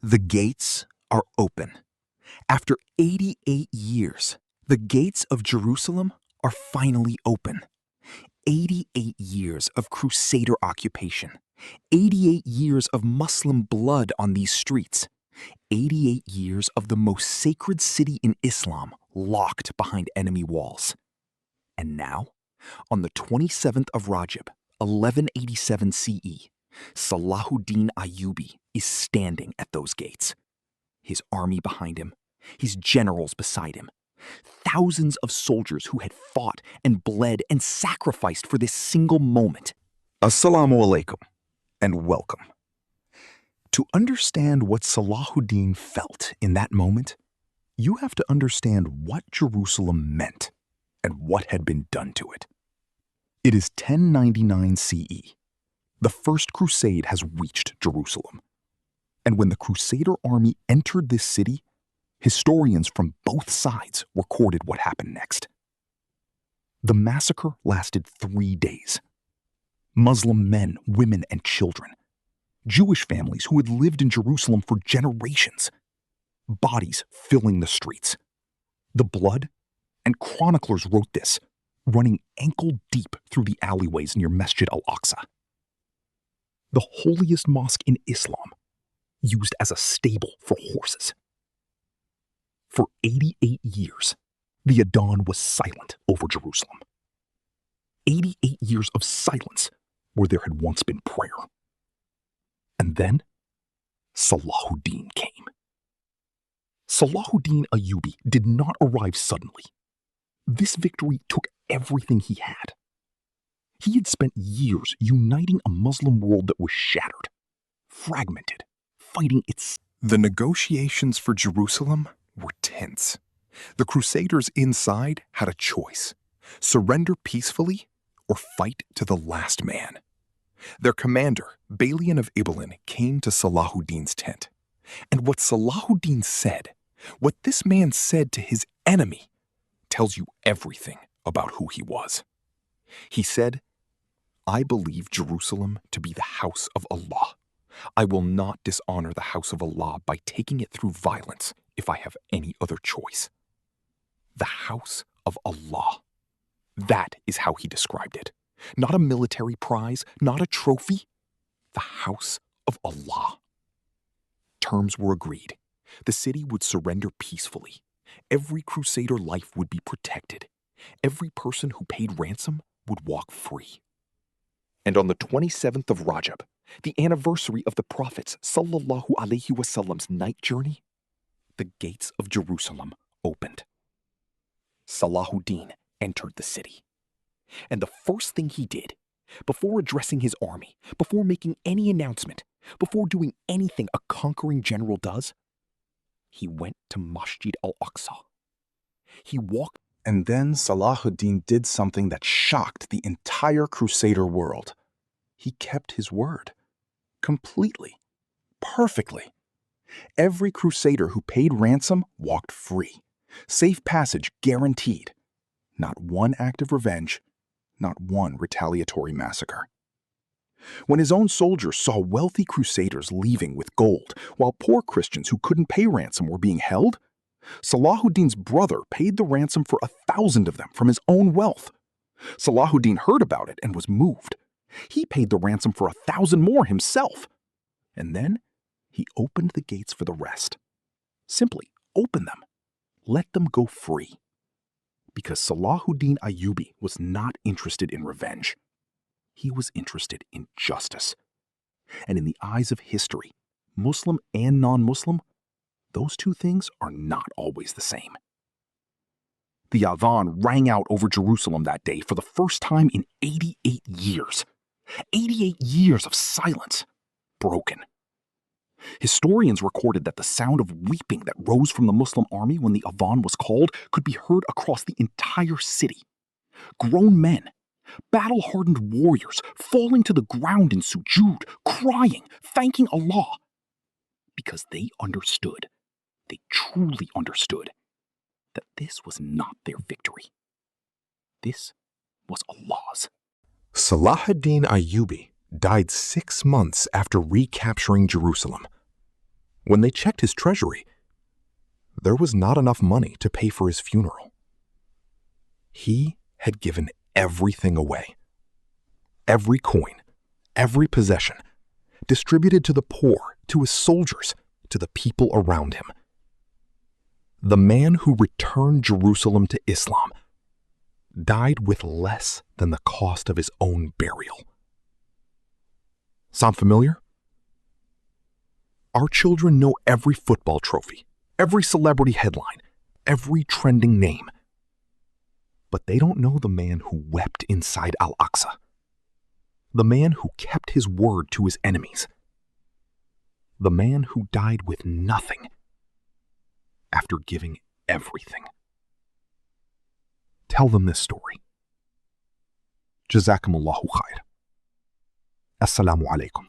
The gates are open. After 88 years, the gates of Jerusalem are finally open. 88 years of Crusader occupation. 88 years of Muslim blood on these streets. 88 years of the most sacred city in Islam locked behind enemy walls. And now, on the 27th of Rajab, 1187 CE, Salahuddin Ayyubi is standing at those gates. His army behind him, his generals beside him, thousands of soldiers who had fought and bled and sacrificed for this single moment. Assalamu alaikum and welcome. To understand what Salahuddin felt in that moment, you have to understand what Jerusalem meant and what had been done to it. It is 1099 CE. The First Crusade has reached Jerusalem. And when the Crusader army entered this city, historians from both sides recorded what happened next. The massacre lasted 3 days. Muslim men, women, and children, Jewish families who had lived in Jerusalem for generations, bodies filling the streets. The blood, and chroniclers wrote this, running ankle deep through the alleyways near Masjid al-Aqsa, the holiest mosque in Islam, used as a stable for horses. For 88 years, the Adhan was silent over Jerusalem. 88 years of silence where there had once been prayer. And then, Salahuddin came. Salahuddin Ayyubi did not arrive suddenly. This victory took everything he had. He had spent years uniting a Muslim world that was shattered, fragmented, fighting its... The negotiations for Jerusalem were tense. The Crusaders inside had a choice: surrender peacefully or fight to the last man. Their commander, Balian of Ibelin, came to Salahuddin's tent. And what Salahuddin said, what this man said to his enemy, tells you everything about who he was. He said, "I believe Jerusalem to be the house of Allah. I will not dishonor the house of Allah by taking it through violence if I have any other choice." The house of Allah. That is how he described it. Not a military prize, not a trophy. The house of Allah. Terms were agreed. The city would surrender peacefully. Every Crusader life would be protected. Every person who paid ransom would walk free. And on the 27th of Rajab, the anniversary of the Prophet's sallallahu alaihi wasallam's night journey, the gates of Jerusalem opened. Salahuddin entered the city. And the first thing he did, before addressing his army, before making any announcement, before doing anything a conquering general does, he went to Masjid al-Aqsa. He walked. And then Salahuddin did something that shocked the entire Crusader world. He kept his word. Completely. Perfectly. Every Crusader who paid ransom walked free. Safe passage guaranteed. Not one act of revenge. Not one retaliatory massacre. When his own soldiers saw wealthy Crusaders leaving with gold, while poor Christians who couldn't pay ransom were being held, Salahuddin's brother paid the ransom for 1,000 of them from his own wealth. Salahuddin heard about it and was moved. He paid the ransom for 1,000 more himself. And then he opened the gates for the rest. Simply open them. Let them go free. Because Salahuddin Ayyubi was not interested in revenge. He was interested in justice. And in the eyes of history, Muslim and non-Muslim, those two things are not always the same. The Adhan rang out over Jerusalem that day for the first time in 88 years. 88 years of silence, broken. Historians recorded that the sound of weeping that rose from the Muslim army when the Adhan was called could be heard across the entire city. Grown men, battle-hardened warriors falling to the ground in sujood, crying, thanking Allah. Because they understood, they truly understood, that this was not their victory. This was Allah's. Salahuddin Ayyubi died 6 months after recapturing Jerusalem. When they checked his treasury, there was not enough money to pay for his funeral. He had given everything away. Every coin, every possession, distributed to the poor, to his soldiers, to the people around him. The man who returned Jerusalem to Islam died with less than the cost of his own burial. Sound familiar? Our children know every football trophy, every celebrity headline, every trending name. But they don't know the man who wept inside al-Aqsa, the man who kept his word to his enemies, the man who died with nothing after giving everything. Tell them this story. Jazakumullahu khair. Assalamu alaikum.